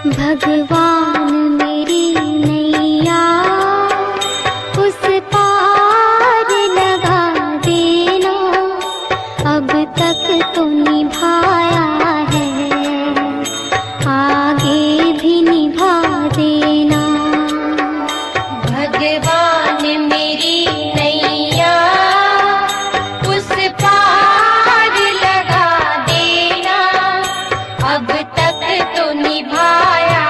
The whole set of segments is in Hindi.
भगवान मेरी नैया उस पार लगा देना, अब तक तो निभाया है, आगे भी निभा देना। भगवान मेरी नैया उस पार लगा देना, अब तक तो निभाया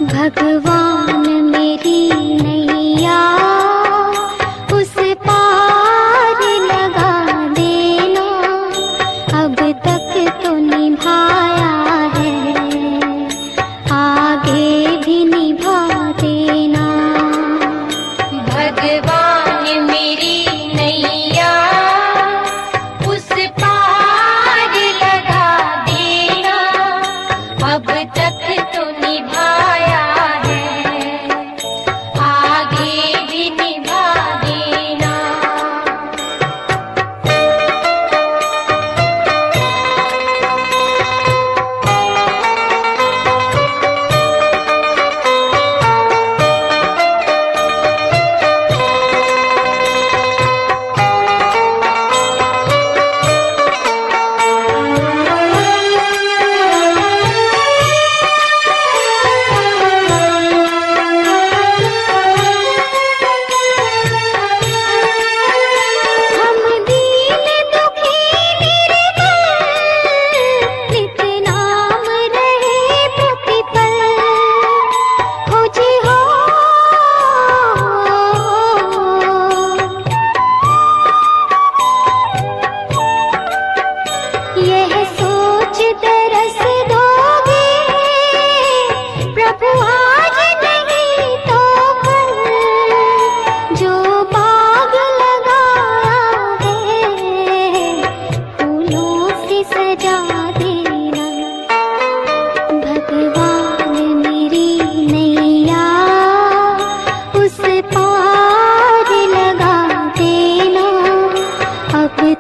भगवान मेरी नैया उस पार लगा देना, अब तक तो निभाया है, आगे भी निभा देना। भगवान मेरी नैया उस पार लगा देना, अब तक तो निभाया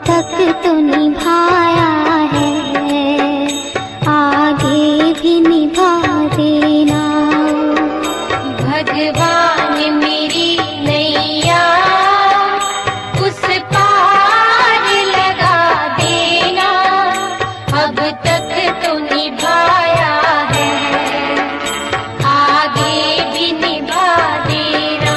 तक तो निभाया है, आगे भी निभा देना। भगवान मेरी नैया उस पार लगा देना, अब तक तो निभाया है, आगे भी निभा देना।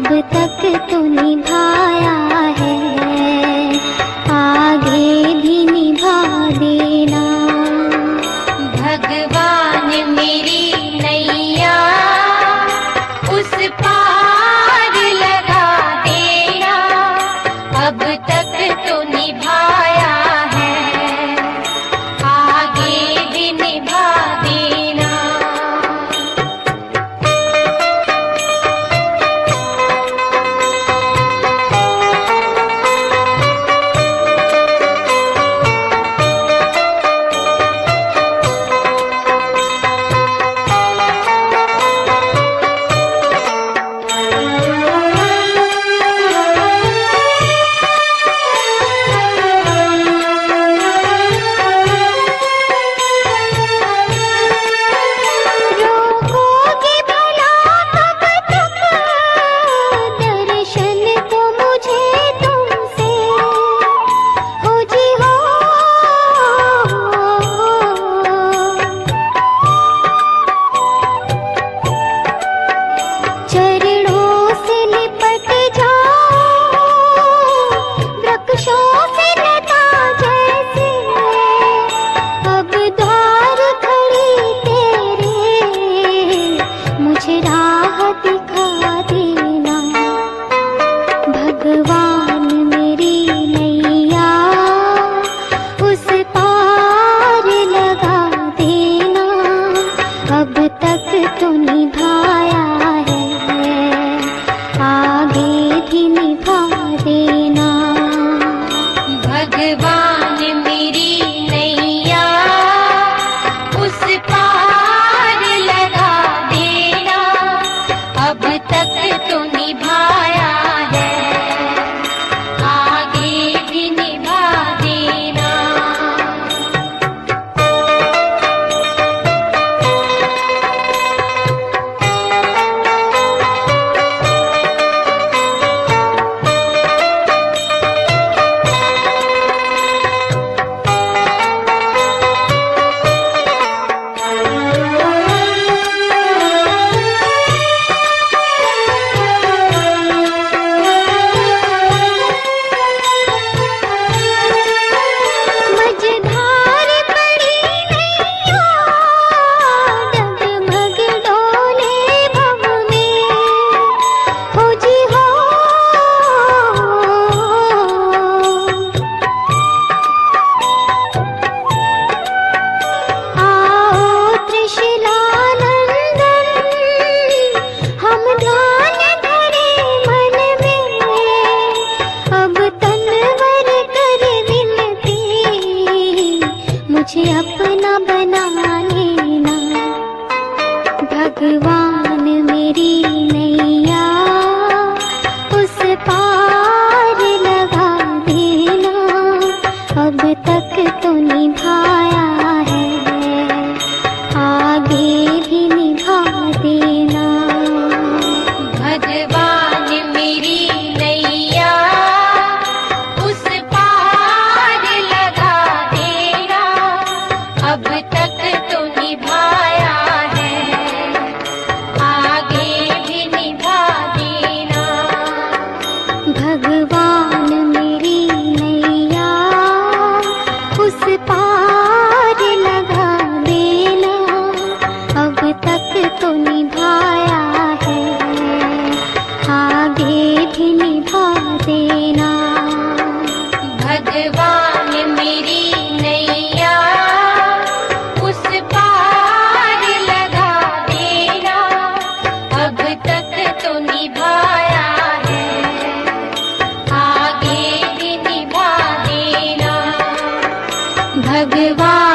अब तक तो निभाया है, आगे भी निभा देना। भगवान मेरी नैया उस पार लगा देना, अब तक तो निभाया है, आगे भी निभा देना। भगवान मेरी नैया उस पार लगा देना, अब तक तो निभाया है, आगे भी निभा देना। भगवान मेरी नैया उस पार लगा देना, अब तक तो निभाया है, आगे भी निभा देना। मुझे अपना बना लेना। भगवान मेरी नैया उस पार लगा देना, अब तक तो निभाया है, आगे भी निभा देना। भगवान मेरी नैया उस पार लगा देना, अब तक तो निभाया है, आगे भी निभा देना। भगवान मेरी नैया उस पार लगा देना, अब तक तो निभाया है, आगे भी निभा देना। भगवान मेरी नैया उस पार लगा देना, अब तक तो निभाया है, आगे भी निभा देना। भगवान